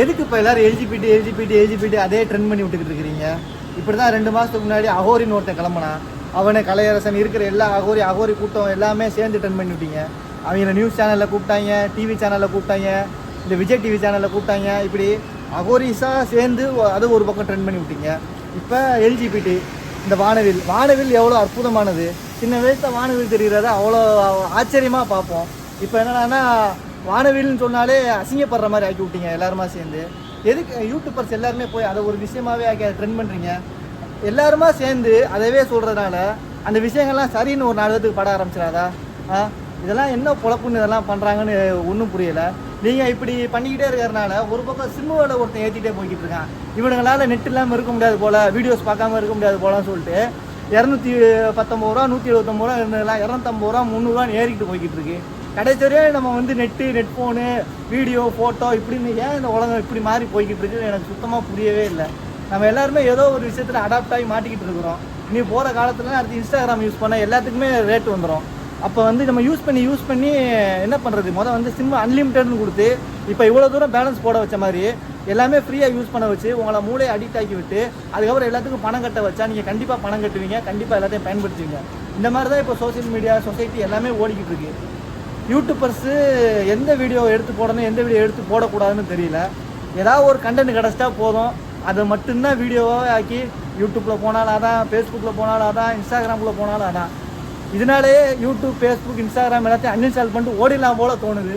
எதுக்கு இப்போ எல்லோரும் எல்ஜிபிடி அதே ட்ரெண்ட் பண்ணி விட்டுக்கிட்டு இருக்கிறீங்க? இப்படி தான் 2 மாதத்துக்கு முன்னாடி அகோரின்னு ஒருத்தன் கிளம்புனான். அவனை கலையரசன் இருக்கிற எல்லா அகோரி கூட்டம் எல்லாமே சேர்ந்து ட்ரெண்ட் பண்ணி விட்டீங்க. அவங்கள நியூஸ் சேனலில் கூப்பிட்டாங்க, டிவி சேனலில் கூப்பிட்டாங்க, இந்த விஜய் டிவி சேனலில் கூப்பிட்டாங்க. இப்படி அகோரிஸாக சேர்ந்து அது ஒரு பக்கம் ட்ரெண்ட் பண்ணி விட்டீங்க. இப்போ எல்ஜிபிடி இந்த வானவில் எவ்வளோ அற்புதமானது. சின்ன வயசில் வானவில் தெரிகிறத அவ்வளோ ஆச்சரியமாக பார்ப்போம். இப்போ என்னென்னா வானவில்னு சொன்னாலே அசிங்கப்படுற மாதிரி ஆக்கி விட்டீங்க எல்லாருமா சேர்ந்து. எதுக்கு யூடியூபர்ஸ் எல்லாருமே போய் அதை ஒரு விஷயமாகவே ஆக்கி ட்ரெண்ட் பண்ணுறீங்க? எல்லாருமா சேர்ந்து அதவே சொல்கிறதுனால அந்த விஷயங்கள்லாம் சரின்னு ஒரு நாடகத்துக்கு பட ஆரம்பிச்சிடாதா? இதெல்லாம் என்ன பொழப்புன்னு இதெல்லாம் பண்ணுறாங்கன்னு ஒன்றும் புரியலை. நீங்கள் இப்படி பண்ணிக்கிட்டே இருக்கிறதுனால ஒரு பக்கம் சிம்முவோட ஒருத்தன் ஏற்றிட்டே போய்கிட்டு இருக்கான். இவனுங்களால் நெட் இல்லாமல் இருக்க முடியாது போல், வீடியோஸ் பார்க்காம இருக்க முடியாது போலன்னு சொல்லிட்டு 219 ரூபா 179 ரூபா இருந்ததுலாம் 250 ரூபா 300 ரூபான்னு ஏறிக்கிட்டு போய்கிட்டு இருக்கு. கடைசியே நம்ம வந்து நெட் ஃபோனு வீடியோ ஃபோட்டோ இப்படின்னு ஏன் இந்த உலகம் இப்படி மாறி போய்கிட்டு இருக்குன்னு எனக்கு சுத்தமாக புரியவே இல்லை. நம்ம எல்லாருமே ஏதோ ஒரு விஷயத்தில் அடாப்ட் ஆகி மாட்டிக்கிட்டு இருக்கிறோம். இனி போகிற காலத்தில் அடுத்து இன்ஸ்டாகிராம் யூஸ் பண்ண எல்லாத்துக்குமே ரேட் வந்துடும். அப்போ வந்து நம்ம யூஸ் பண்ணி என்ன பண்ணுறது? வந்து சிம் அன்லிமிட்டட்னு கொடுத்து இப்போ இவ்வளோ தூரம் பேலன்ஸ் போட வச்ச மாதிரி எல்லாமே ஃப்ரீயாக யூஸ் பண்ண வச்சு உங்களை மூளையை அடிக்ட் ஆக்கி விட்டு அதுக்கப்புறம் எல்லாத்துக்கும் பணம் கட்ட வச்சா நீங்கள் கண்டிப்பாக பணம் கட்டுவீங்க, கண்டிப்பாக எல்லாத்தையும் பயன்படுத்துவீங்க. இந்த மாதிரி தான் இப்போ சோசியல் மீடியா சொசைட்டி எல்லாமே ஓடிக்கிட்டு இருக்கு. யூடியூபர்ஸு எந்த வீடியோ எடுத்து போடணும், எந்த வீடியோ எடுத்து போடக்கூடாதுன்னு தெரியல. ஏதாவது ஒரு கண்டென்ட் கிடச்சிட்டா போதும், அதை மட்டும்தான் வீடியோவாகவே ஆக்கி யூடியூப்பில் போனாலும் அதான், ஃபேஸ்புக்கில் போனாலும் அதான், இன்ஸ்டாகிராமில் போனாலும் அதான். இதனாலேயே யூடியூப், ஃபேஸ்புக், இன்ஸ்டாகிராம் எல்லாத்தையும் அன்இன்ஸ்டால் பண்ணிட்டு ஓடிடலாம் போல தோணுது.